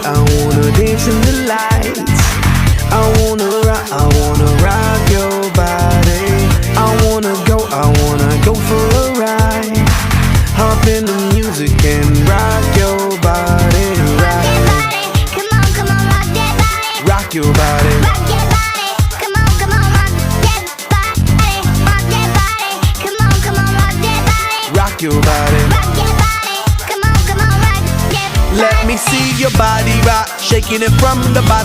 I wanna dance in the lights. I wanna rock your body. I wanna go for a ride. Hop in the music and rock your body. Rock that body, come on, rock that body. Rock your body. Rock your body, come on, rock that body. Rock that body, come on, rock that body. Rock your body. Rock your body, come on, rock that body. Let me see your body rock, shaking it from the bottom.